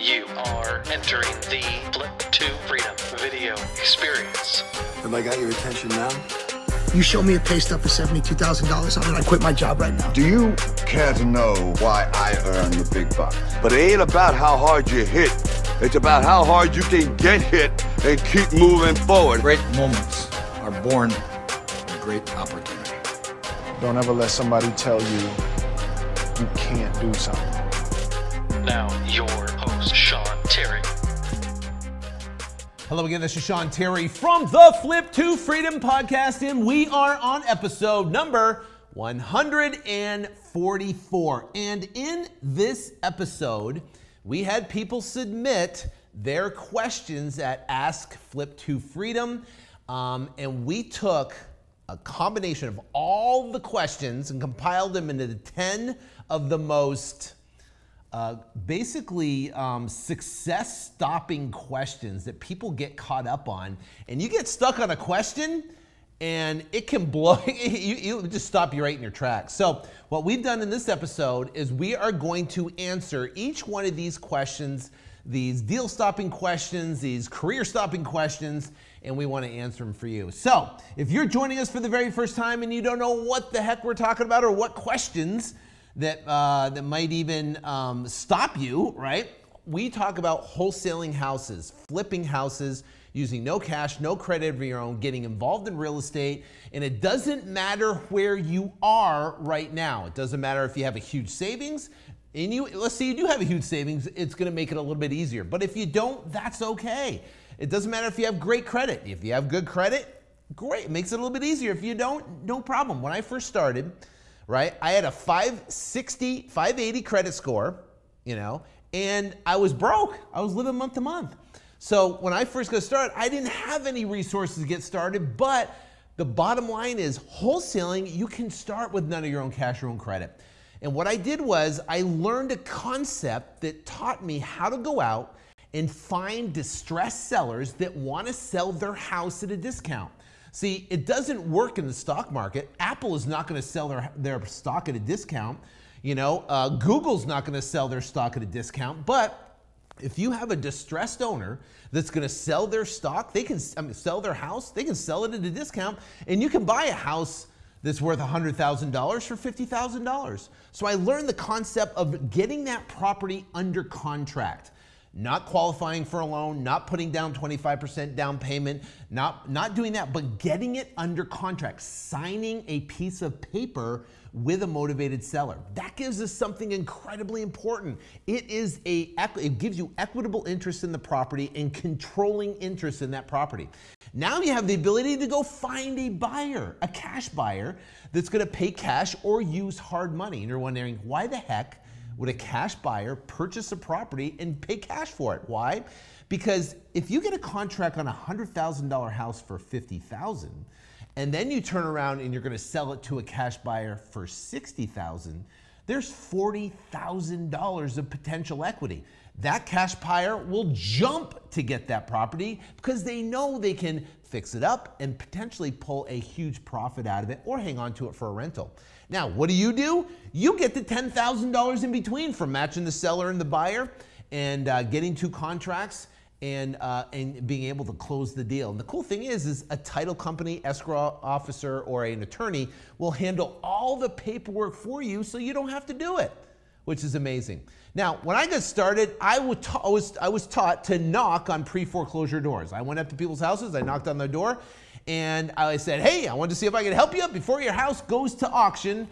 You are entering the Flip2Freedom video experience. Have I got your attention now? You show me a pay stub for $72,000, I'm gonna quit my job right now. Do you care to know why I earn the big bucks? But it ain't about how hard you hit. It's about how hard you can get hit and keep moving forward. Great moments are born from great opportunity. Don't ever let somebody tell you you can't do something. Now, your host, Sean Terry. Hello again, this is Sean Terry from the Flip2Freedom Podcast, and we are on episode number 144. And in this episode, we had people submit their questions at Ask Flip2Freedom, and we took a combination of all the questions and compiled them into the 10 of the most success-stopping questions that people get caught up on. And you get stuck on a question and it can blow, you just stop you right in your tracks. So what we've done in this episode is we are going to answer each one of these questions, these deal-stopping questions, these career-stopping questions, and we want to answer them for you. So if you're joining us for the very first time and you don't know what the heck we're talking about or what questions that might even stop you, right? We talk about wholesaling houses, flipping houses, using no cash, no credit of your own, getting involved in real estate, and it doesn't matter where you are right now. It doesn't matter if you have a huge savings, and let's say you do have a huge savings, it's gonna make it a little bit easier. But if you don't, that's okay. It doesn't matter if you have great credit. If you have good credit, great, it makes it a little bit easier. If you don't, no problem. When I first started, right, I had a 560, 580 credit score, and I was broke. I was living month to month. So when I first got started, I didn't have any resources to get started, but the bottom line is wholesaling, you can start with none of your own cash, your own credit. And what I did was I learned a concept that taught me how to go out and find distressed sellers that want to sell their house at a discount. See, it doesn't work in the stock market. Apple is not going to sell their stock at a discount. Google's not going to sell their stock at a discount. But if you have a distressed owner that's going to sell their stock, they can sell their house, they can sell it at a discount, and you can buy a house that's worth $100,000 for $50,000. So I learned the concept of getting that property under contract. Not qualifying for a loan, not putting down 25% down payment, not doing that, but getting it under contract, signing a piece of paper with a motivated seller. That gives us something incredibly important. It gives you equitable interest in the property and controlling interest in that property. Now you have the ability to go find a buyer, a cash buyer that's gonna pay cash or use hard money. And you're wondering, why the heck would a cash buyer purchase a property and pay cash for it? Why? Because if you get a contract on a $100,000 house for $50,000, and then you turn around and you're gonna sell it to a cash buyer for $60,000, there's $40,000 of potential equity. That cash buyer will jump to get that property because they know they can fix it up and potentially pull a huge profit out of it or hang on to it for a rental. Now, what do? You get the $10,000 in between from matching the seller and the buyer and getting two contracts and being able to close the deal. And the cool thing is a title company, escrow officer, or an attorney will handle all the paperwork for you so you don't have to do it, which is amazing. Now, when I got started, I was taught to knock on pre-foreclosure doors. I went up to people's houses, I knocked on their door, and I said, hey, I wanted to see if I could help you before your house goes to auction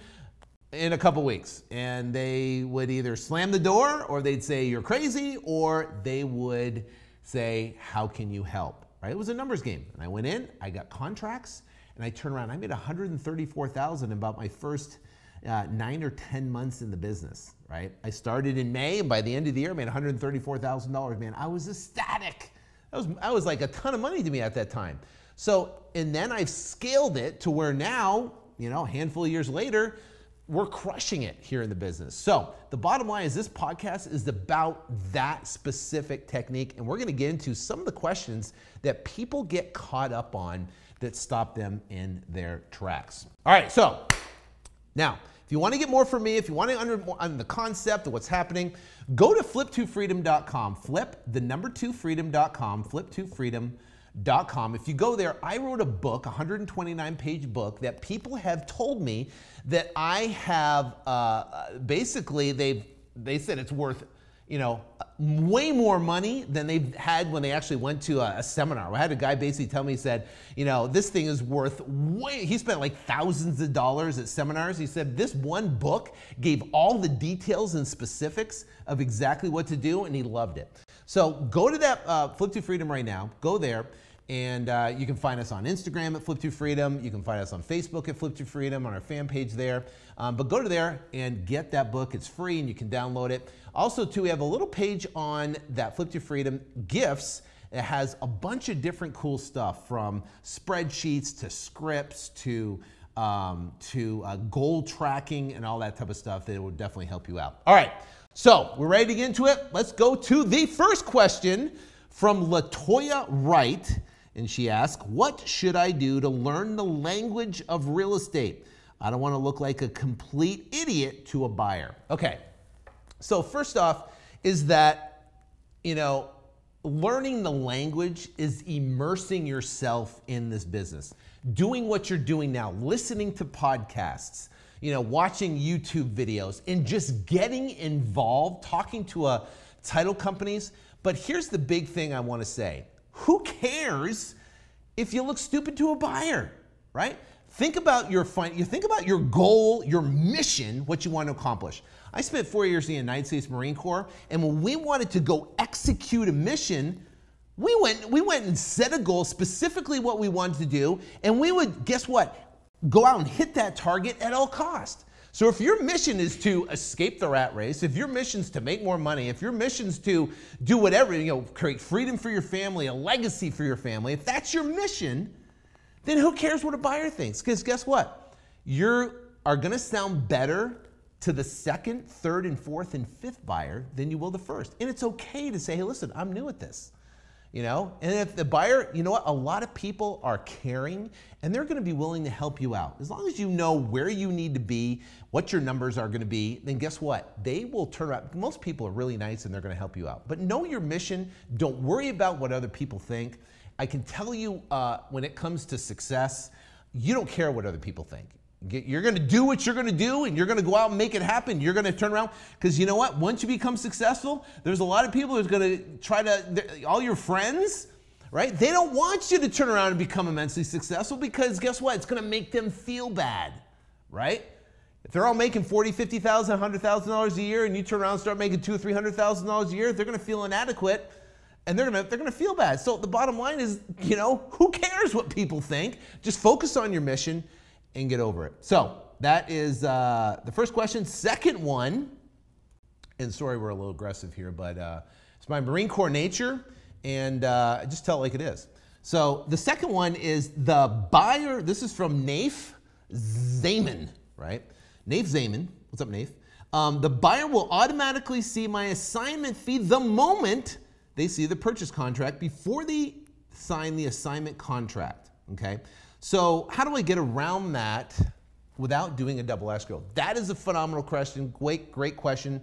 in a couple weeks. And they would either slam the door, or they'd say, you're crazy, or they would say, how can you help? Right? It was a numbers game. And I went in, I got contracts, and I turned around. I made $134,000 in about my first 9 or 10 months in the business, right? I started in May, and by the end of the year, I made $134,000. Man, I was ecstatic. That was like a ton of money to me at that time. So, and then I've scaled it to where now, a handful of years later, we're crushing it here in the business. So the bottom line is this podcast is about that specific technique, and we're gonna get into some of the questions that people get caught up on that stop them in their tracks. All right, so now, if you want to get more from me, if you want to understand the concept of what's happening, go to flip2freedom.com. Flip, the number 2freedom.com, flip2freedom.com. If you go there, I wrote a book, a 129-page book that people have told me that I have, basically, they said it's worth, you know, way more money than they've had when they actually went to a seminar. I had a guy basically tell me, he said, you know, this thing is worth he spent like thousands of dollars at seminars. He said this one book gave all the details and specifics of exactly what to do, and he loved it. So go to that Flip2Freedom right now, go there, and you can find us on Instagram at Flip2Freedom. You can find us on Facebook at Flip2Freedom, on our fan page there. But go to there and get that book. It's free and you can download it. Also, too, we have a little page on that Flip2Freedom gifts. It has a bunch of different cool stuff, from spreadsheets to scripts to goal tracking and all that type of stuff that will definitely help you out. All right, so we're ready to get into it. Let's go to the first question from LaToya Wright. And she asked, what should I do to learn the language of real estate? I don't want to look like a complete idiot to a buyer. Okay, so first off is that, you know, learning the language is immersing yourself in this business. Doing what you're doing now, listening to podcasts, you know, watching YouTube videos, and just getting involved, talking to title companies. But here's the big thing I want to say. Who cares if you look stupid to a buyer, right? Think about your goal, your mission, what you want to accomplish. I spent 4 years in the United States Marine Corps, and when we wanted to go execute a mission, we went and set a goal, specifically what we wanted to do, and we would, guess what? Go out and hit that target at all costs. So if your mission is to escape the rat race, if your mission is to make more money, if your mission is to do whatever, you know, create freedom for your family, a legacy for your family, if that's your mission, then who cares what a buyer thinks? Because guess what? You are going to sound better to the second, third, and fourth, and fifth buyer than you will the first. And it's okay to say, hey, listen, I'm new at this. You know, and if the buyer, you know what, a lot of people are caring and they're going to be willing to help you out. As long as you know where you need to be, what your numbers are going to be, then guess what? They will turn around. Most people are really nice and they're going to help you out. But know your mission. Don't worry about what other people think. I can tell you when it comes to success, you don't care what other people think. You're going to do what you're going to do, and you're going to go out and make it happen. You're going to turn around, because you know what? Once you become successful, there's a lot of people who's going to try to, all your friends, right? They don't want you to turn around and become immensely successful, because guess what? It's going to make them feel bad, right? If they're all making $40,000, $50,000, $100,000 a year, and you turn around and start making $200,000 or $300,000 a year, they're going to feel inadequate, and they're going to feel bad. So the bottom line is, you know, who cares what people think? Just focus on your mission and get over it. So that is the first question. Second one, and sorry we're a little aggressive here, but it's my Marine Corps nature, and I just tell it like it is. So the second one is the buyer. This is from Naif Zaman, right? Naif Zaman. What's up, Naif? The buyer will automatically see my assignment fee the moment they see the purchase contract, before they sign the assignment contract, okay? So how do I get around that without doing a double escrow? That is a phenomenal question. Great question.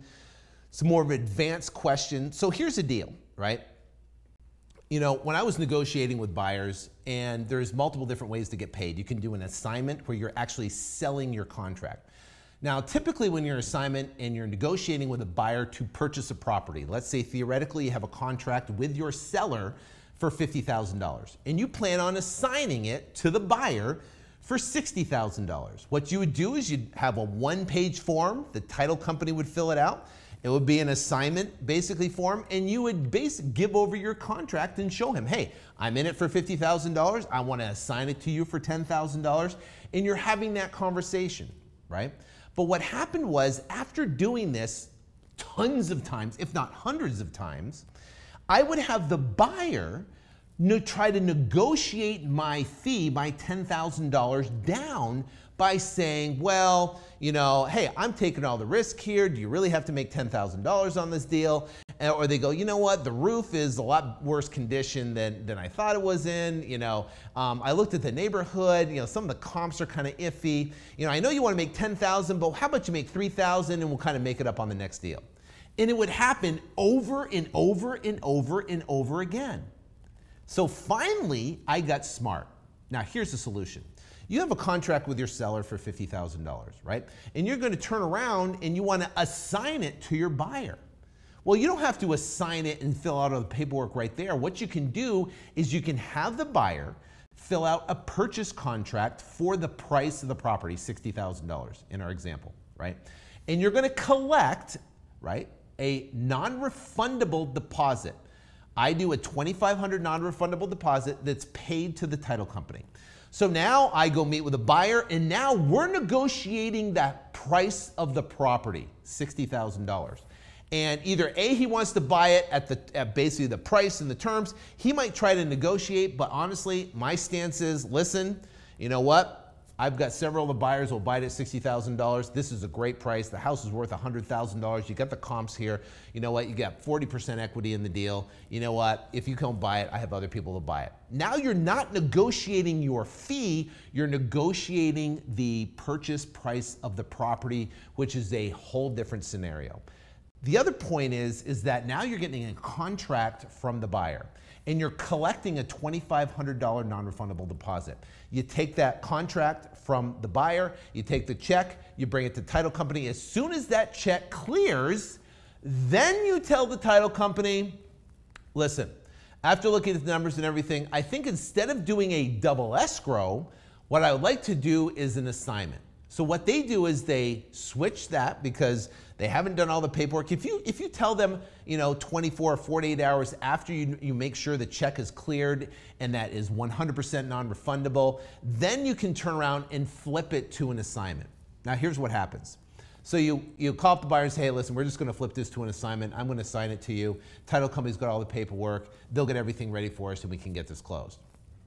It's more of an advanced question. So here's the deal, right? You know, when I was negotiating with buyers, and there's multiple different ways to get paid. You can do an assignment where you're actually selling your contract. Now, typically when you're assignment and you're negotiating with a buyer to purchase a property, let's say theoretically you have a contract with your seller for $50,000, and you plan on assigning it to the buyer for $60,000. What you would do is you'd have a one-page form. The title company would fill it out. It would be an assignment, basically, form, and you would basically give over your contract and show him, hey, I'm in it for $50,000. I want to assign it to you for $10,000, and you're having that conversation, right? But what happened was, after doing this tons of times, if not hundreds of times, I would have the buyer try to negotiate my fee, my $10,000 down, by saying, well, you know, hey, I'm taking all the risk here. Do you really have to make $10,000 on this deal? Or they go, you know what, the roof is a lot worse condition than I thought it was in. You know, I looked at the neighborhood, you know, some of the comps are kind of iffy. You know, I know you want to make 10,000, but how about you make 3,000 and we'll kind of make it up on the next deal. And it would happen over and over and over and over again. So finally, I got smart. Now here's the solution. You have a contract with your seller for $50,000, right? And you're going to turn around and you want to assign it to your buyer. Well, you don't have to assign it and fill out all the paperwork right there. What you can do is you can have the buyer fill out a purchase contract for the price of the property, $60,000 in our example, right? And you're going to collect, right, a non-refundable deposit. I do a $2,500 non-refundable deposit that's paid to the title company. So now I go meet with a buyer, and now we're negotiating that price of the property, $60,000. And either A, he wants to buy it at basically the price and the terms. He might try to negotiate, but honestly, my stance is, listen, you know what? I've got several of the buyers who will buy it at $60,000. This is a great price. The house is worth $100,000. You got the comps here. You know what? You got 40% equity in the deal. You know what? If you can't buy it, I have other people to buy it. Now you're not negotiating your fee. You're negotiating the purchase price of the property, which is a whole different scenario. The other point is that now you're getting a contract from the buyer and you're collecting a $2,500 non-refundable deposit. You take that contract from the buyer, you take the check, you bring it to the title company. As soon as that check clears, then you tell the title company, listen, after looking at the numbers and everything, I think instead of doing a double escrow, what I would like to do is an assignment. So what they do is they switch that because they haven't done all the paperwork. If you tell them, you know, 24 or 48 hours after you make sure the check is cleared and that is 100% non-refundable, then you can turn around and flip it to an assignment. Now here's what happens. So you call up the buyer and say, hey, listen, we're just going to flip this to an assignment. I'm going to assign it to you. Title company's got all the paperwork. They'll get everything ready for us and we can get this closed.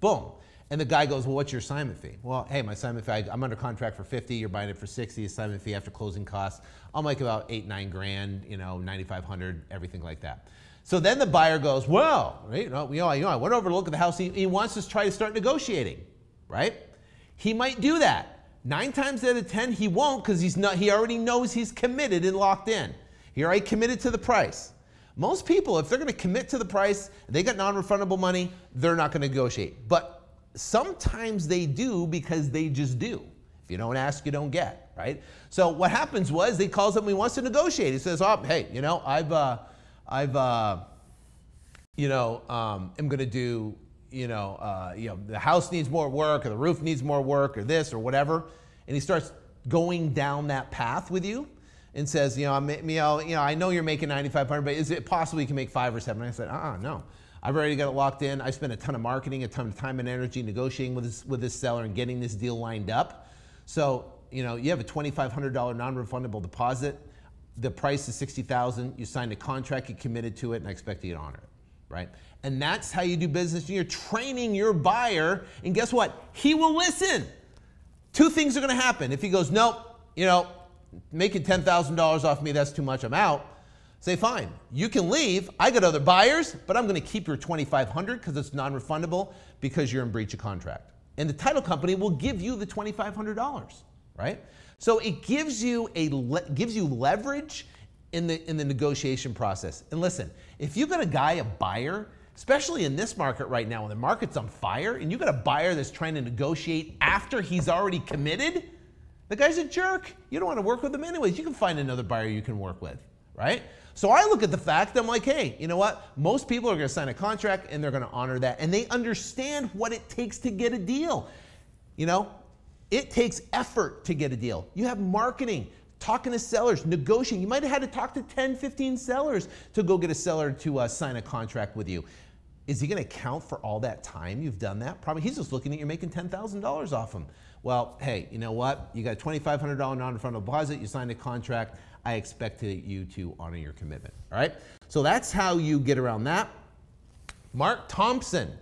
Boom. And the guy goes, well, what's your assignment fee? Well, hey, my assignment fee, I'm under contract for 50, you're buying it for 60, assignment fee after closing costs. I'll make about 8-9 grand, you know, 9,500, everything like that. So then the buyer goes, well, right, I went over to look at the house. He wants to try to start negotiating, right? He might do that. 9 times out of 10, he won't because he already knows he's committed and locked in. He already committed to the price. Most people, if they're going to commit to the price, they got non-refundable money, they're not going to negotiate. But sometimes they do because they just do. If you don't ask, you don't get, right? So what happens was he calls up and he wants to negotiate. He says, oh, hey, you know, I'm going to do, the house needs more work or the roof needs more work or this or whatever. And he starts going down that path with you and says, I know you're making $9,500, but is it possible you can make 5 or 7? And I said, no. I've already got it locked in. I spent a ton of marketing, a ton of time and energy negotiating with this seller and getting this deal lined up. So, you have a $2,500 non-refundable deposit. The price is $60,000. You signed a contract, you committed to it, and I expect you to honor it, right? And that's how you do business. You're training your buyer, and guess what? He will listen. 2 things are going to happen. If he goes, nope, making $10,000 off me, that's too much, I'm out. Say, fine, you can leave. I got other buyers, but I'm going to keep your $2,500 because it's non-refundable because you're in breach of contract. And the title company will give you the $2,500, right? So it gives you leverage in the negotiation process. And listen, if you got a buyer, especially in this market right now when the market's on fire, and you got a buyer that's trying to negotiate after he's already committed, the guy's a jerk. You don't want to work with him anyways. You can find another buyer you can work with, right? So I look at the fact, I'm like, hey, you know what? Most people are going to sign a contract and they're going to honor that. And they understand what it takes to get a deal. It takes effort to get a deal. You have marketing, talking to sellers, negotiating. You might have had to talk to 10, 15 sellers to go get a seller to sign a contract with you. Is he going to account for all that time you've done that? Probably. He's just looking at you making $10,000 off him. Well, hey, you know what? You got a $2,500 non-refundable deposit. You signed a contract. I expect you to honor your commitment, all right? So that's how you get around that. Mark Thompson.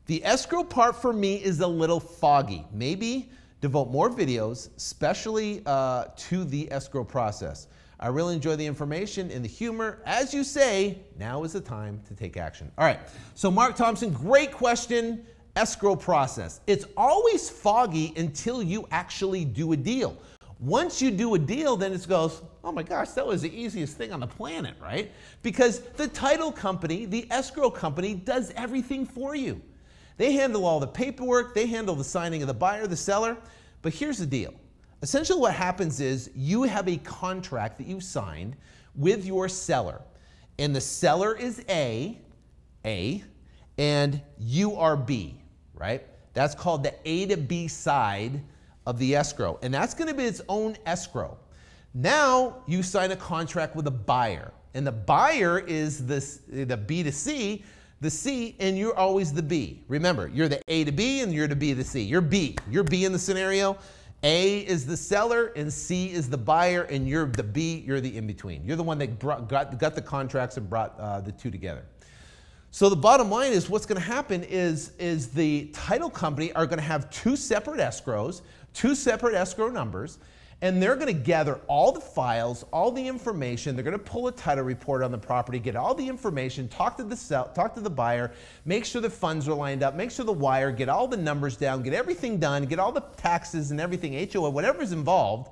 The escrow part for me is a little foggy. Maybe devote more videos, especially to the escrow process. I really enjoy the information and the humor. As you say, now is the time to take action. All right, so Mark Thompson, great question. Escrow process. It's always foggy until you actually do a deal. Once you do a deal, then it goes, oh my gosh, that was the easiest thing on the planet, right? Because the title company, the escrow company, does everything for you. They handle all the paperwork, they handle the signing of the buyer, the seller. But here's the deal. Essentially what happens is you have a contract that you signed with your seller. And the seller is A, and you are B, right? That's called the A to B side of the escrow. And that's gonna be its own escrow. Now you sign a contract with a buyer. And the buyer is the B to C, the C, and you're always the B. Remember, you're the A to B and you're the B to C. You're B. You're B in the scenario. A is the seller and C is the buyer, and you're the B, you're the in-between. You're the one that got the contracts and brought the two together. So the bottom line is what's gonna happen is the title company are gonna have two separate escrows, two separate escrow numbers, and they're gonna gather all the files, all the information. They're gonna pull a title report on the property, get all the information, talk to the buyer, make sure the funds are lined up, make sure the wire, get all the numbers down, get everything done, get all the taxes and everything, HOA, whatever's involved.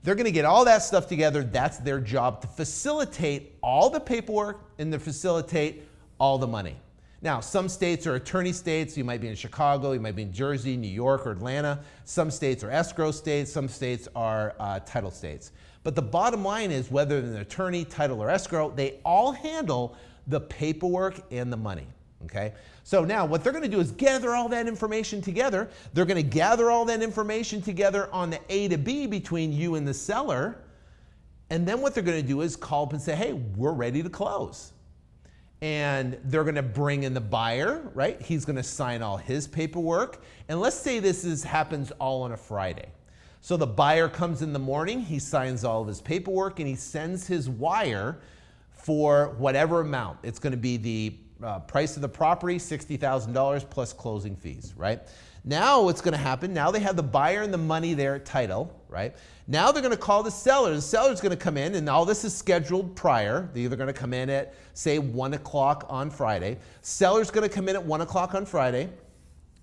They're gonna get all that stuff together. That's their job, to facilitate all the paperwork and to facilitate all the money. Now, some states are attorney states. You might be in Chicago, you might be in Jersey, New York, or Atlanta. Some states are escrow states, some states are title states. But the bottom line is whether they're an attorney, title, or escrow, they all handle the paperwork and the money, okay? So now what they're gonna do is gather all that information together. They're gonna gather all that information together on the A to B between you and the seller. And then what they're gonna do is call up and say, hey, we're ready to close. And they're gonna bring in the buyer, right? He's gonna sign all his paperwork. And let's say this happens all on a Friday. So the buyer comes in the morning, he signs all of his paperwork, and he sends his wire for whatever amount. It's gonna be the price of the property, $60,000 plus closing fees, right? Now what's gonna happen, now they have the buyer and the money there at title, right? Now they're gonna call the seller. The seller's gonna come in, and all this is scheduled prior. They're either gonna come in at, say, 1 o'clock on Friday. Seller's gonna come in at 1 o'clock on Friday.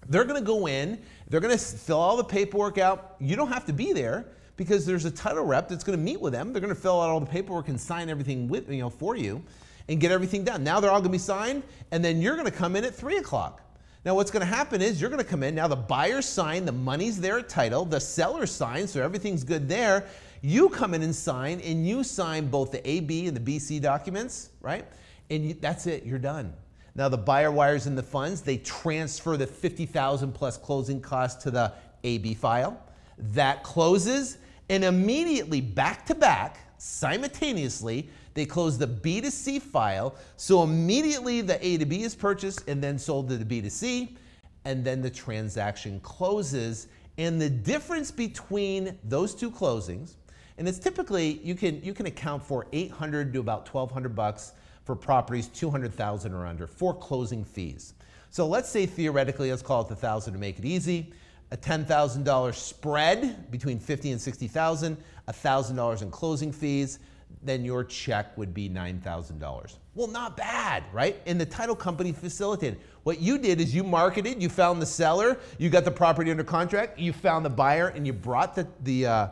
They're gonna go in, they're gonna fill all the paperwork out. You don't have to be there because there's a title rep that's gonna meet with them. They're gonna fill out all the paperwork and sign everything with, for you and get everything done. Now they're all gonna be signed, and then you're gonna come in at 3 o'clock. Now what's gonna happen is you're gonna come in, now the buyer signed, the money's there at title, the seller signed, so everything's good there. You come in and you sign both the AB and the BC documents, right? And that's it, you're done. Now the buyer wires in the funds, they transfer the $50,000 plus closing costs to the AB file. That closes, and immediately back to back, simultaneously, they close the B to C file, so immediately the A to B is purchased and then sold to the B to C, and then the transaction closes. And the difference between those two closings, and it's typically, you can account for $800 to about $1,200 for properties 200,000 or under for closing fees. So let's say theoretically, let's call it the 1,000 to make it easy, a $10,000 spread between 50 and 60,000, $1,000 in closing fees, then your check would be $9,000. Well, not bad, right? And the title company facilitated. What you did is you marketed, you found the seller, you got the property under contract, you found the buyer, and you brought the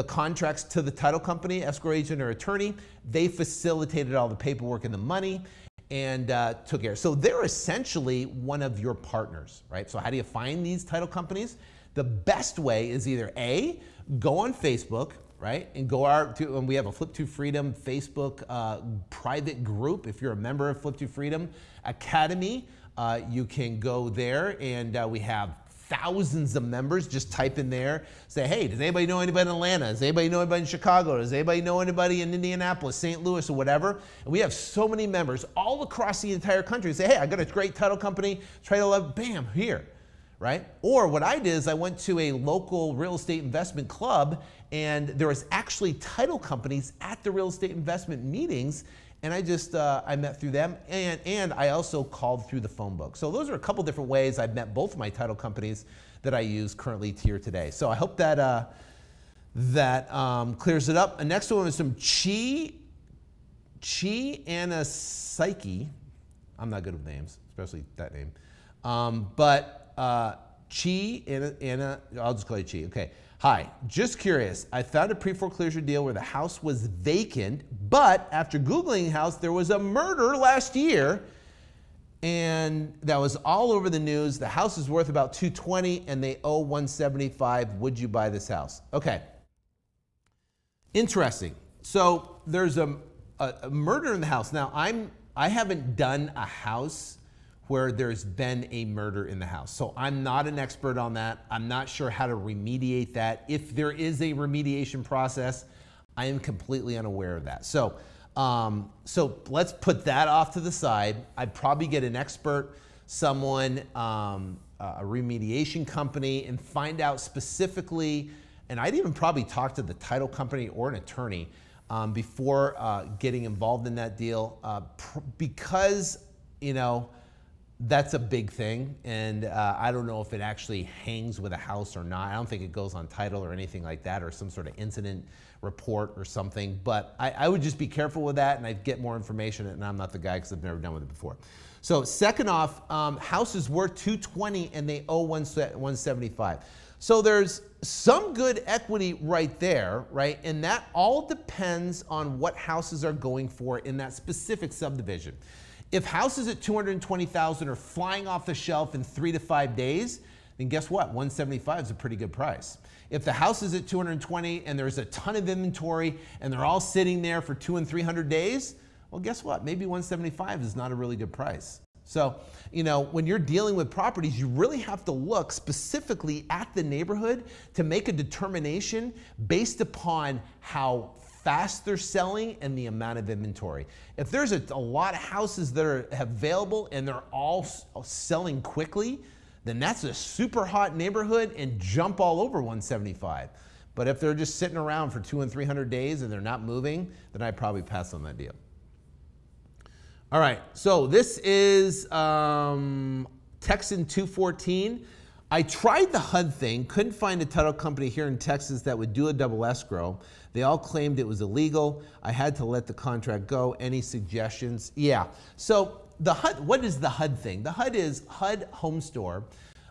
contracts to the title company, escrow agent or attorney. They facilitated all the paperwork and the money and took care. So they're essentially one of your partners, right? So how do you find these title companies? The best way is either A, go on Facebook, right? And and we have a Flip2Freedom Facebook private group. If you're a member of Flip2Freedom Academy, you can go there, and we have thousands of members. Just type in there, say, hey, does anybody know anybody in Atlanta? Does anybody know anybody in Chicago? Does anybody know anybody in Indianapolis, St. Louis, or whatever? And we have so many members all across the entire country. Say, hey, I got a great title company, title of, bam, here. Right? Or what I did is I went to a local real estate investment club, and there was actually title companies at the real estate investment meetings, and I met through them, and I also called through the phone book. So those are a couple different ways I've met both of my title companies that I use currently here today. So I hope that that clears it up. The next one is some Chi Anasike. I'm not good with names, especially that name. But Chi Anna, I'll just call you Chi. Okay. Hi, just curious. I found a pre-foreclosure deal where the house was vacant, but after Googling the house, there was a murder last year, and that was all over the news. The house is worth about $220, and they owe $175. Would you buy this house? Okay. Interesting. So there's a murder in the house. Now, I haven't done a house where there's been a murder in the house. So I'm not an expert on that. I'm not sure how to remediate that. If there is a remediation process, I am completely unaware of that. So let's put that off to the side. I'd probably get an expert, someone, a remediation company, and find out specifically, and I'd even probably talk to the title company or an attorney before getting involved in that deal, because, you know, that's a big thing, and I don't know if it actually hangs with a house or not. I don't think it goes on title or anything like that, or some sort of incident report or something, but I would just be careful with that, and I'd get more information, and I'm not the guy because I've never done with it before. So second off, house is worth $220 and they owe $175. So there's some good equity right there, right? And that all depends on what houses are going for in that specific subdivision. If houses at $220,000 are flying off the shelf in 3 to 5 days, then guess what? $175 is a pretty good price. If the house is at $220 and there's a ton of inventory and they're all sitting there for 200 and 300 days, well, guess what? Maybe $175 is not a really good price. So, you know, when you're dealing with properties, you really have to look specifically at the neighborhood to make a determination based upon how fast they're selling and the amount of inventory. If there's a lot of houses that are available and they're all selling quickly, then that's a super hot neighborhood and jump all over $175. But if they're just sitting around for 200 and 300 days and they're not moving, then I'd probably pass on that deal. All right, so this is Texan 214. I tried the HUD thing, couldn't find a title company here in Texas that would do a double escrow. They all claimed it was illegal. I had to let the contract go. Any suggestions? Yeah, so the HUD, what is the HUD thing? The HUD is HUD Home Store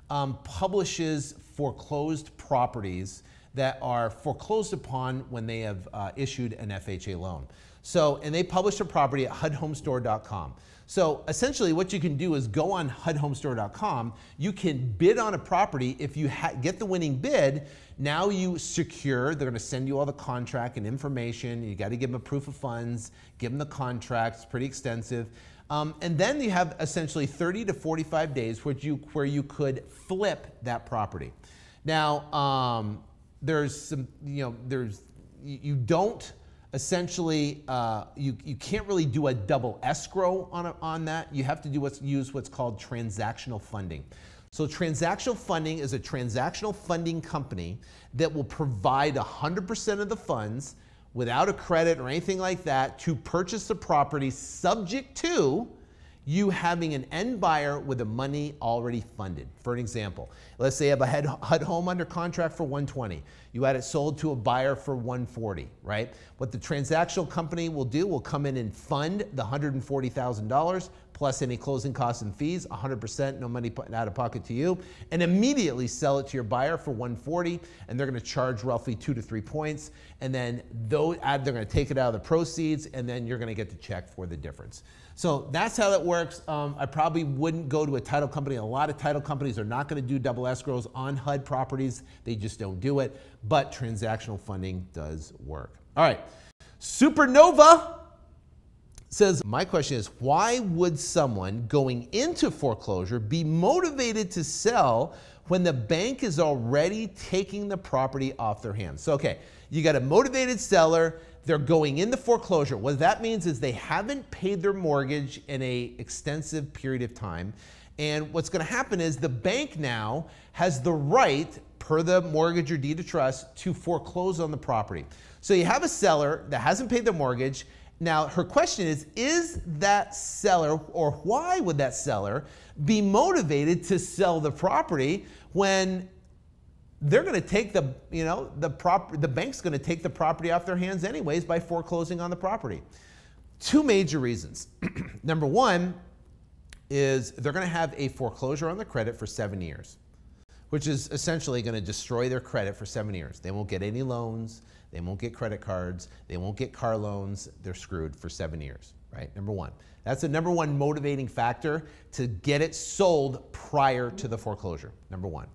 publishes foreclosed properties that are foreclosed upon when they have issued an FHA loan. So, and they publish a property at HUDHomestore.com. So essentially what you can do is go on HUDHomestore.com, you can bid on a property. If you get the winning bid, now you secure, they're gonna send you all the contract and information, you gotta give them a proof of funds, give them the contract, it's pretty extensive. And then you have essentially 30 to 45 days where you could flip that property. Now, there's some, you know, you don't, essentially, you can't really do a double escrow on that. You have to use what's called transactional funding. So transactional funding is a transactional funding company that will provide 100% of the funds without a credit or anything like that to purchase the property, subject to you having an end buyer with the money already funded. For an example, let's say you have a HUD home under contract for $120. You had it sold to a buyer for $140, right? What the transactional company will do will come in and fund the $140,000 plus any closing costs and fees, 100%, no money out of pocket to you, and immediately sell it to your buyer for $140, and they're gonna charge roughly 2 to 3 points, and then they're gonna take it out of the proceeds, and then you're gonna get the check for the difference. So that's how that works. I probably wouldn't go to a title company. A lot of title companies are not gonna do double escrows on HUD properties. They just don't do it, but transactional funding does work. All right, Supernova says, my question is, why would someone going into foreclosure be motivated to sell when the bank is already taking the property off their hands? So, okay, you got a motivated seller, they're going into foreclosure. What that means is they haven't paid their mortgage in an extensive period of time. And what's gonna happen is the bank now has the right, per the mortgage or deed of trust, to foreclose on the property. So you have a seller that hasn't paid their mortgage. Now, her question is that seller, or why would that seller be motivated to sell the property when they're going to take the bank's going to take the property off their hands anyways by foreclosing on the property. Two major reasons. Number one is they're going to have a foreclosure on the credit for 7 years, which is essentially going to destroy their credit for 7 years. They won't get any loans. They won't get credit cards. They won't get car loans. They're screwed for 7 years, right? Number one. That's the number one motivating factor to get it sold prior to the foreclosure, number one.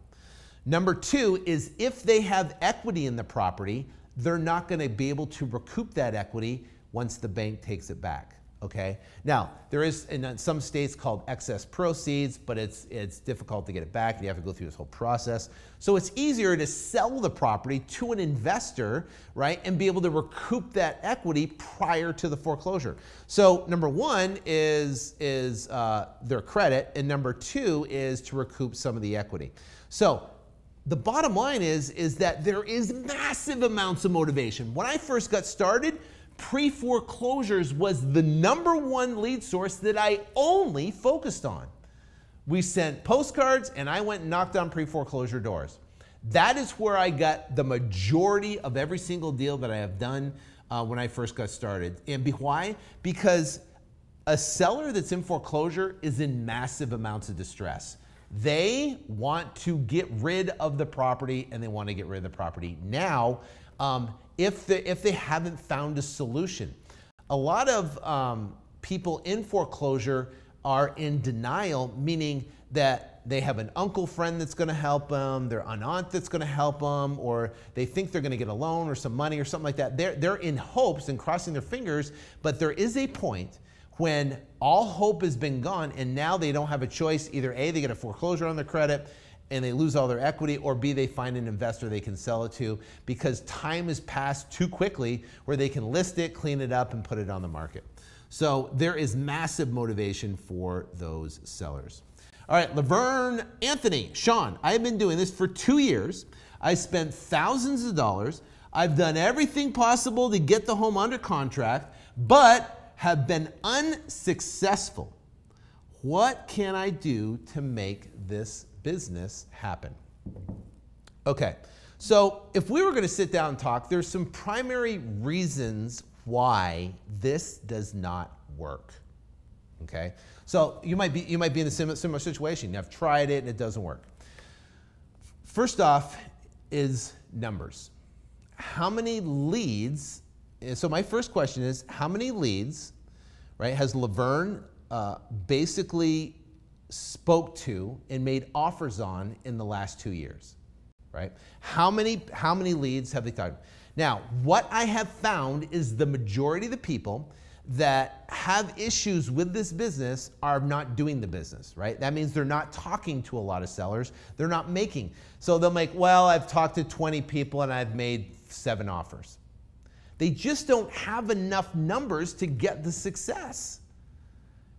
Number two is if they have equity in the property, they're not going to be able to recoup that equity once the bank takes it back, okay? Now, there is in some states called excess proceeds, but it's difficult to get it back. You have to go through this whole process. So it's easier to sell the property to an investor, right, and be able to recoup that equity prior to the foreclosure. So number one is their credit, and number two is to recoup some of the equity. So the bottom line is that there is massive amounts of motivation. When I first got started, pre-foreclosures was the number one lead source that I only focused on. We sent postcards and I went and knocked on pre-foreclosure doors. That is where I got the majority of every single deal that I have done when I first got started. And why? Because a seller that's in foreclosure is in massive amounts of distress. They want to get rid of the property, and they want to get rid of the property now if they haven't found a solution. A lot of people in foreclosure are in denial, meaning that they have an uncle friend that's going to help them, their aunt that's going to help them, or they think they're going to get a loan or some money or something like that. They're in hopes and crossing their fingers, but there is a point when all hope has been gone and now they don't have a choice. Either A, they get a foreclosure on their credit and they lose all their equity, or B, they find an investor they can sell it to because time has passed too quickly where they can list it, clean it up, and put it on the market. So there is massive motivation for those sellers. All right, Laverne, Anthony, Sean, I've been doing this for 2 years. I spent thousands of dollars. I've done everything possible to get the home under contract, but have been unsuccessful. What can I do to make this business happen? Okay, so if we were going to sit down and talk, there's some primary reasons why this does not work. Okay, so you might be in a similar situation. You have tried it and it doesn't work. First off is numbers. How many leads? So my first question is, how many leads, right, has Laverne basically spoke to and made offers on in the last 2 years, right? How many leads have they talked? Now, what I have found is the majority of the people that have issues with this business are not doing the business, right? That means they're not talking to a lot of sellers. They're not making. So they'll make, well, I've talked to 20 people and I've made 7 offers. They just don't have enough numbers to get the success,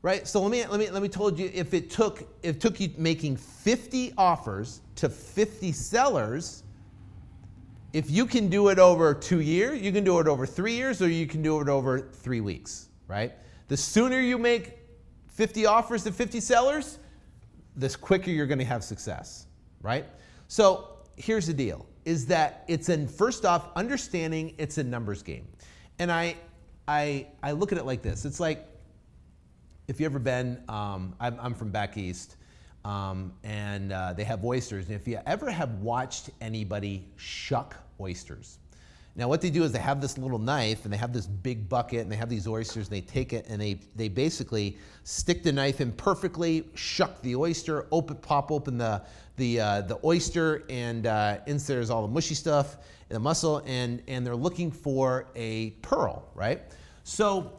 right? So let me tell you, if it took you making 50 offers to 50 sellers, if you can do it over 2 years, you can do it over 3 years, or you can do it over 3 weeks, right? The sooner you make 50 offers to 50 sellers, the quicker you're going to have success, right? So here's the deal, is that it's first off, understanding it's a numbers game. And I look at it like this. It's like, if you've ever been, I'm from back east, and they have oysters. And if you ever have watched anybody shuck oysters, now what they do is they have this little knife and they have this big bucket and they have these oysters and they take it and they basically stick the knife in perfectly, shuck the oyster, pop open the oyster, and inside there's all the mushy stuff and the muscle, and they're looking for a pearl, right? So,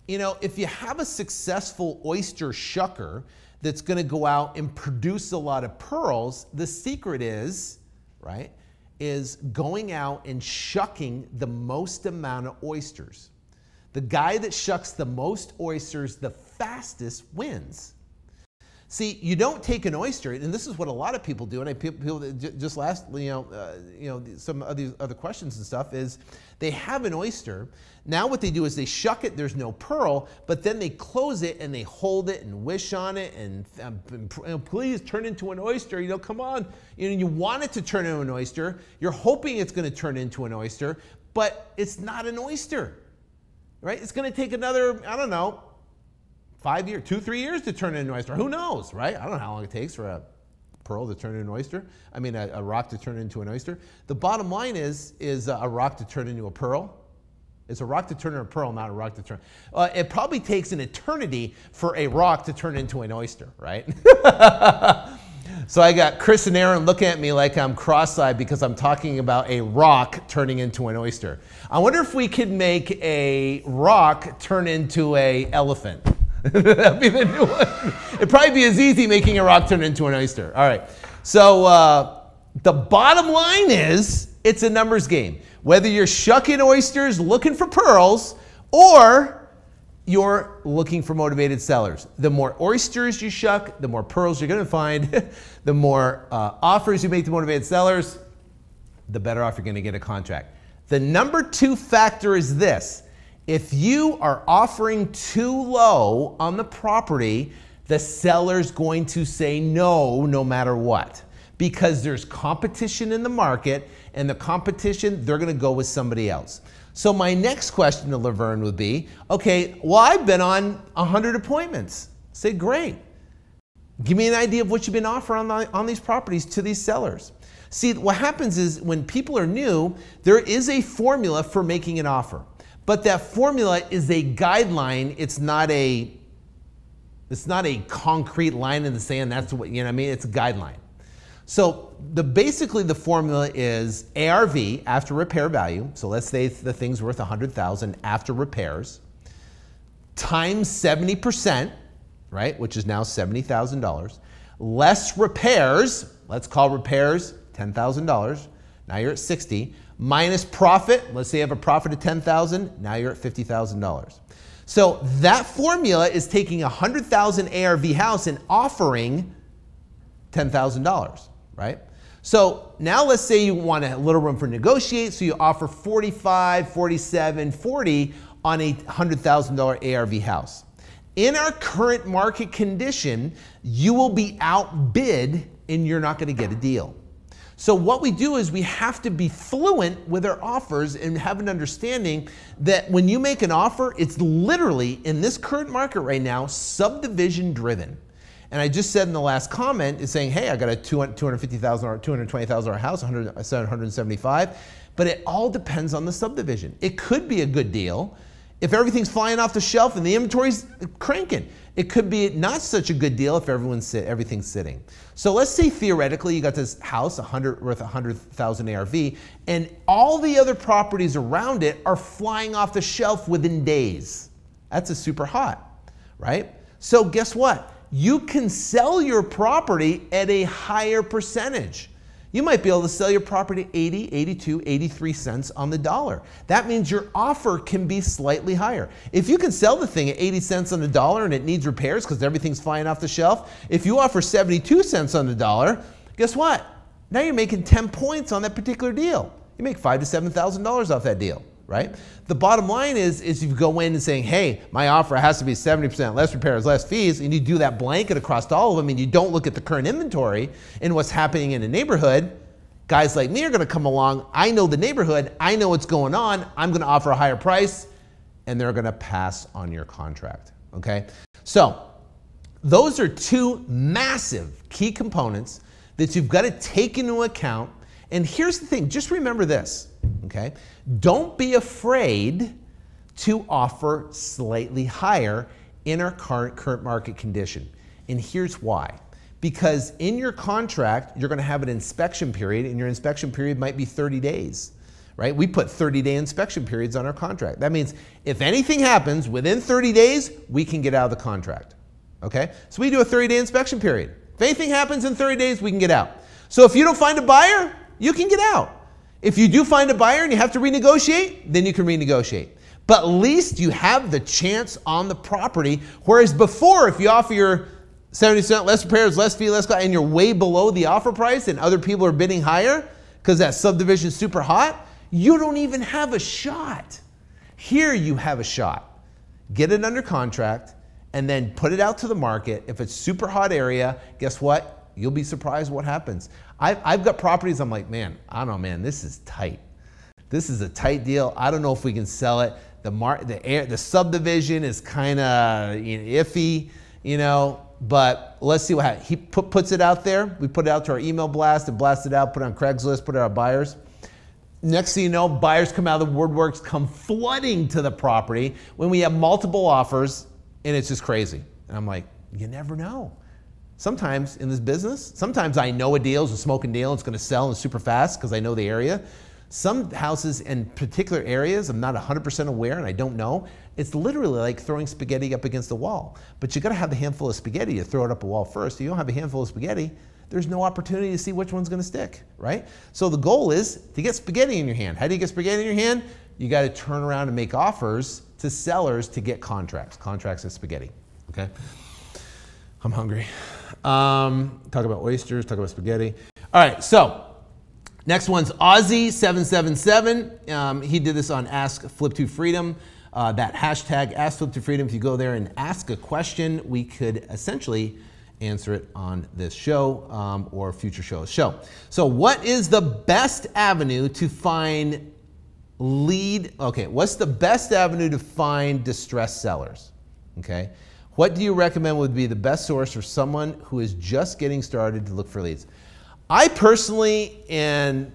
you know, if you have a successful oyster shucker that's going to go out and produce a lot of pearls, the secret is, right, is going out and shucking the most amount of oysters. The guy that shucks the most oysters the fastest wins. See, you don't take an oyster, and this is what a lot of people do. And people just last, some of these other questions and stuff is they have an oyster. Now what they do is they shuck it. There's no pearl, but then they close it and they hold it and wish on it and please turn into an oyster. Come on. You want it to turn into an oyster. You're hoping it's going to turn into an oyster, but it's not an oyster, right? It's going to take another, I don't know, 5 years, 2-3 years to turn into an oyster. Who knows, right? I don't know how long it takes for a pearl to turn into an oyster. I mean, a rock to turn into an oyster. The bottom line is a rock to turn into a pearl. It's a rock to turn into a pearl, not a rock to turn. It probably takes an eternity for a rock to turn into an oyster, right? So I got Chris and Aaron looking at me like I'm cross-eyed because I'm talking about a rock turning into an oyster. I wonder if we could make a rock turn into an elephant. That'd be the new one. It'd probably be as easy making a rock turn into an oyster. All right. So the bottom line is it's a numbers game. Whether you're shucking oysters looking for pearls or you're looking for motivated sellers. The more oysters you shuck, the more pearls you're going to find. The more offers you make to motivated sellers, the better off you're going to get a contract. The number 2 factor is this. If you are offering too low on the property, the seller's going to say no matter what, because there's competition in the market, and the competition, they're going to go with somebody else. So my next question to Laverne would be, okay, well, I've been on 100 appointments. Say, great. Give me an idea of what you've been offering on these properties to these sellers. See, what happens is when people are new, there is a formula for making an offer. But that formula is a guideline. It's not a concrete line in the sand. That's what, you know what I mean? It's a guideline. So basically the formula is ARV, after repair value. So let's say the thing's worth $100,000 after repairs, times 70%, right? Which is now $70,000. Less repairs, let's call repairs $10,000. Now you're at 60. Minus profit, let's say you have a profit of $10,000, now you're at $50,000. So that formula is taking a $100,000 ARV house and offering $10,000, right? So now let's say you want a little room for negotiate, so you offer 45, 47, 40 on a $100,000 ARV house. In our current market condition, you will be outbid and you're not going to get a deal. So what we do is we have to be fluent with our offers and have an understanding that when you make an offer, it's literally, in this current market right now, subdivision driven. And I just said in the last comment is saying, hey, I got a $250,000 or $220,000 house, $175, but it all depends on the subdivision. It could be a good deal if everything's flying off the shelf and the inventory's cranking. It could be not such a good deal if everything's sitting. So let's say theoretically you got this house worth 100,000 ARV, and all the other properties around it are flying off the shelf within days. That's a super hot, right? So guess what? You can sell your property at a higher percentage. You might be able to sell your property 80, 82, 83 cents on the dollar. That means your offer can be slightly higher. If you can sell the thing at 80 cents on the dollar and it needs repairs because everything's flying off the shelf, if you offer 72 cents on the dollar, guess what? Now you're making 10 points on that particular deal. You make $5,000 to $7,000 off that deal, right? The bottom line is if you go in and saying, hey, my offer has to be 70% less repairs, less fees, and you do that blanket across all of them and you don't look at the current inventory and what's happening in the neighborhood, guys like me are gonna come along, I know the neighborhood, I know what's going on, I'm gonna offer a higher price, and they're gonna pass on your contract, okay? So those are two massive key components that you've gotta take into account. And here's the thing, just remember this, okay? Don't be afraid to offer slightly higher in our current market condition. And here's why. Because in your contract, you're going to have an inspection period, and your inspection period might be 30 days, right? We put 30-day inspection periods on our contract. That means if anything happens within 30 days, we can get out of the contract, okay? So we do a 30-day inspection period. If anything happens in 30 days, we can get out. So if you don't find a buyer, you can get out. If you do find a buyer and you have to renegotiate, then you can renegotiate. But at least you have the chance on the property, whereas before, if you offer your 70% less repairs, less fee, less cost, and you're way below the offer price and other people are bidding higher because that subdivision is super hot, you don't even have a shot. Here you have a shot. Get it under contract and then put it out to the market. If it's super hot area, guess what? You'll be surprised what happens. I've got properties, I'm like, man, I don't know, man, this is tight. This is a tight deal. I don't know if we can sell it. The subdivision is kind of iffy, but let's see what happens. He puts it out there. We put it out to our email blast and blast it out, put it on Craigslist, put it on buyers. Next thing you know, buyers come out of the woodworks, come flooding to the property when we have multiple offers, and it's just crazy. And I'm like, you never know. Sometimes in this business, sometimes I know a deal is a smoking deal, it's going to sell and super fast because I know the area. Some houses in particular areas, I'm not 100% aware and I don't know. It's literally like throwing spaghetti up against the wall. But you got to have a handful of spaghetti to throw it up a wall first. If you don't have a handful of spaghetti, there's no opportunity to see which one's going to stick, right? So the goal is to get spaghetti in your hand. How do you get spaghetti in your hand? You got to turn around and make offers to sellers to get contracts. Contracts and spaghetti, okay? I'm hungry. Talk about oysters, talk about spaghetti. All right, so next one's Aussie777. He did this on Ask Flip2Freedom. That hashtag Ask Flip2Freedom. If you go there and ask a question, we could essentially answer it on this show or future shows. So what is the best avenue to find what's the best avenue to find distressed sellers? Okay. What do you recommend would be the best source for someone who is just getting started to look for leads? I personally am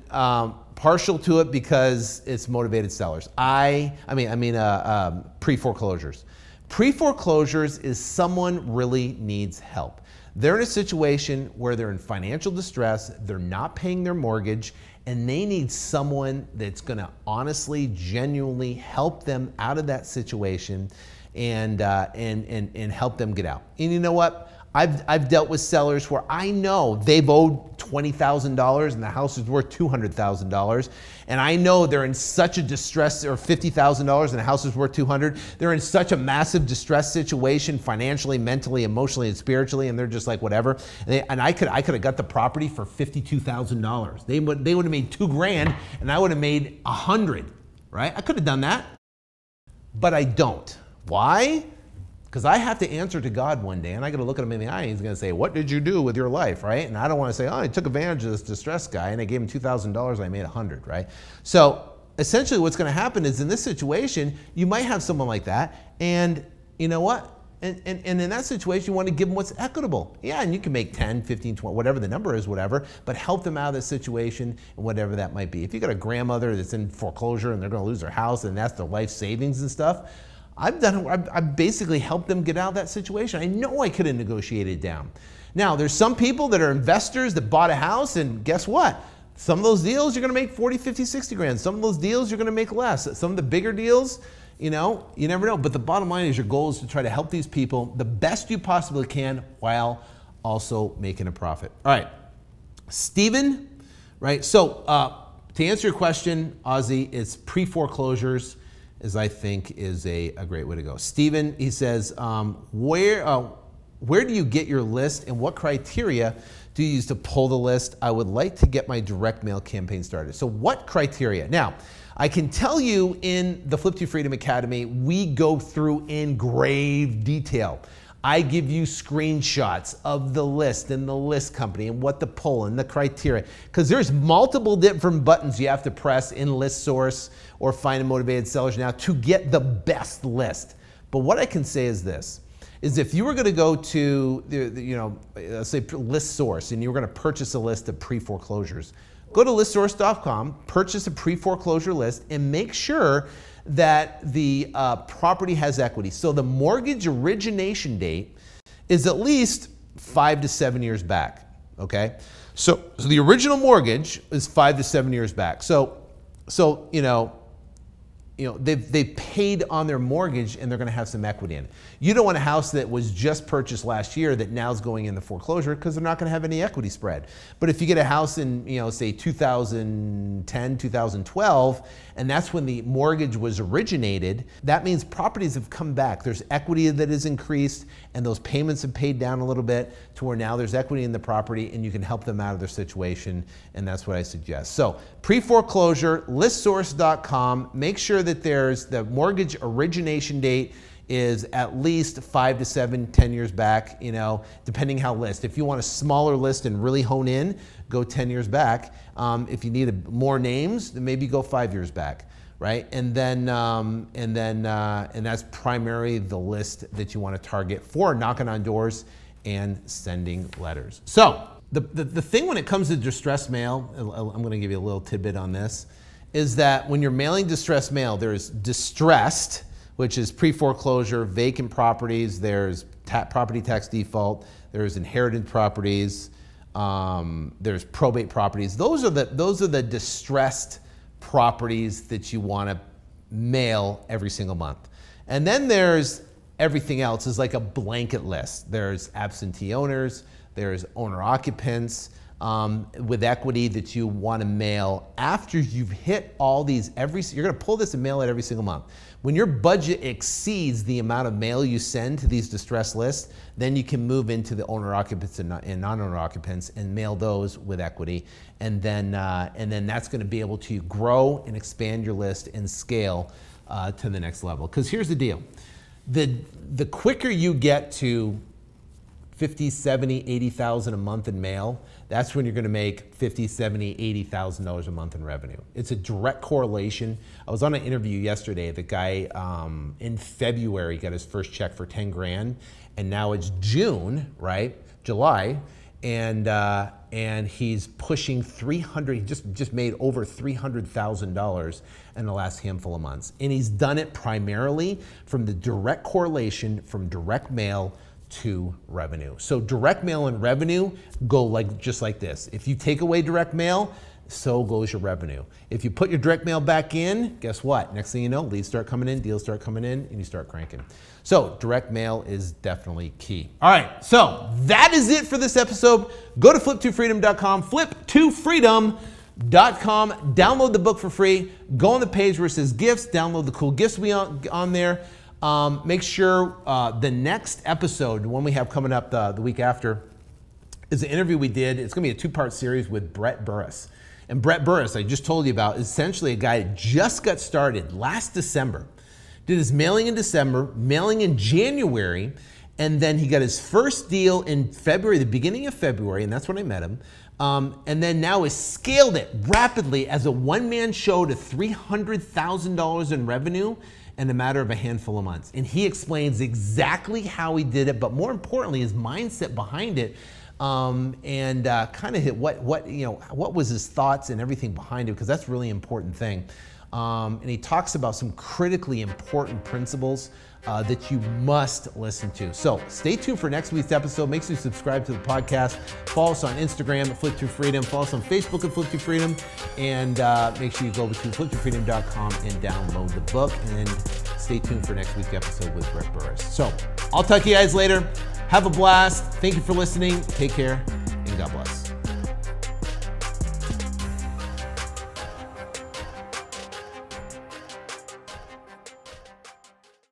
partial to it because it's motivated sellers. Pre-foreclosures. Pre-foreclosures is someone really needs help. They're in a situation where they're in financial distress, they're not paying their mortgage, and they need someone that's gonna honestly, genuinely help them out of that situation and help them get out. And you know what? I've dealt with sellers where I know they've owed $20,000 and the house is worth $200,000, and I know they're in such a distress, or $50,000 and the house is worth $200,000. They're in such a massive distress situation, financially, mentally, emotionally, and spiritually, and they're just like whatever. And I could have got the property for $52,000. They would have made $2,000, and I would have made $100,000, right? I could have done that, but I don't. Why? Because I have to answer to God one day, and I got to look at him in the eye, and he's going to say, what did you do with your life, right? And I don't want to say, oh, I took advantage of this distressed guy, and I gave him $2,000, and I made $100,000, right? So essentially what's going to happen is in this situation, you might have someone like that, and you know what? And in that situation, you want to give them what's equitable. Yeah, and you can make 10, 15, 20, whatever the number is, whatever, but help them out of the situation and whatever that might be. If you got a grandmother that's in foreclosure and they're going to lose their house and that's their life savings and stuff, I've basically helped them get out of that situation. I know I could have negotiated down. Now, there's some people that are investors that bought a house, and guess what? Some of those deals you're gonna make 40, 50, 60 grand. Some of those deals you're gonna make less. Some of the bigger deals, you never know. But the bottom line is your goal is to try to help these people the best you possibly can while also making a profit. All right, Steven, right? So to answer your question, Ozzy, it's pre-foreclosures I think is a great way to go. Steven, he says, where do you get your list and what criteria do you use to pull the list? I would like to get my direct mail campaign started. So what criteria? Now, I can tell you in the Flip2Freedom Academy, we go through in grave detail. I give you screenshots of the list and the list company and what to pull and the criteria, because there's multiple different buttons you have to press in List Source or Find a Motivated Sellers Now to get the best list. But what I can say is this, is if you were going to go to let's say List Source and you were going to purchase a list of pre-foreclosures, go to listsource.com, purchase a pre-foreclosure list, and make sure that the property has equity. So the mortgage origination date is at least 5 to 7 years back, okay? So the original mortgage is 5 to 7 years back. So they've paid on their mortgage and they're going to have some equity in it. You don't want a house that was just purchased last year that now is going into foreclosure because they're not going to have any equity spread. But if you get a house in, say 2010, 2012, and that's when the mortgage was originated, that means properties have come back. There's equity that is increased and those payments have paid down a little bit to where now there's equity in the property and you can help them out of their situation, and that's what I suggest. So pre-foreclosure, listsource.com, make sure that there's the mortgage origination date is at least 5 to 7, 10 years back, depending how list. If you want a smaller list and really hone in, go 10 years back. If you need more names, then maybe go 5 years back, right? And that's primarily the list that you want to target for knocking on doors and sending letters. So the thing when it comes to distressed mail, I'm going to give you a little tidbit on this, is that when you're mailing distressed mail, there's distressed, which is pre-foreclosure, vacant properties, there's property tax default, there's inherited properties, there's probate properties. Those are the distressed properties that you want to mail every single month. And then there's everything else is like a blanket list. There's absentee owners, there's owner occupants with equity that you want to mail after you've hit all these. You're going to pull this and mail it every single month. When your budget exceeds the amount of mail you send to these distressed lists, then you can move into the owner occupants and non-owner occupants and mail those with equity, and then that's going to be able to grow and expand your list and scale to the next level. Because here's the deal: the quicker you get to 50, 70, 80,000 a month in mail, that's when you're going to make $50, $70, $80,000 a month in revenue. It's a direct correlation. I was on an interview yesterday. The guy in February got his first check for 10 grand, and now it's June, right? July, and he's pushing 300. He just made over $300,000 in the last handful of months, and he's done it primarily from the direct correlation from direct mail to revenue. So direct mail and revenue go just like this. If you take away direct mail, so goes your revenue. If you put your direct mail back in, guess what? Next thing you know, leads start coming in, deals start coming in, and you start cranking. So direct mail is definitely key. All right, so that is it for this episode. Go to flip2freedom.com, flip2freedom.com, download the book for free, go on the page where it says gifts, download the cool gifts on there. Make sure the next episode, the one we have coming up the week after, is an interview we did. It's going to be a two-part series with Brett Burris. And Brett Burris, I just told you about, is essentially a guy that just got started last December. Did his mailing in December, mailing in January, and then he got his first deal in February, the beginning of February, and that's when I met him. And then now has scaled it rapidly as a one-man show to $300,000 in revenue in a matter of a handful of months. And he explains exactly how he did it, but more importantly, his mindset behind it, and kind of hit what was his thoughts and everything behind it, because that's a really important thing. And he talks about some critically important principles that you must listen to. So stay tuned for next week's episode. Make sure you subscribe to the podcast. Follow us on Instagram at Flip2Freedom. Follow us on Facebook at Flip2Freedom. And make sure you go over to flip2freedom.com and download the book. And stay tuned for next week's episode with Brett Burris. So I'll talk to you guys later. Have a blast. Thank you for listening. Take care.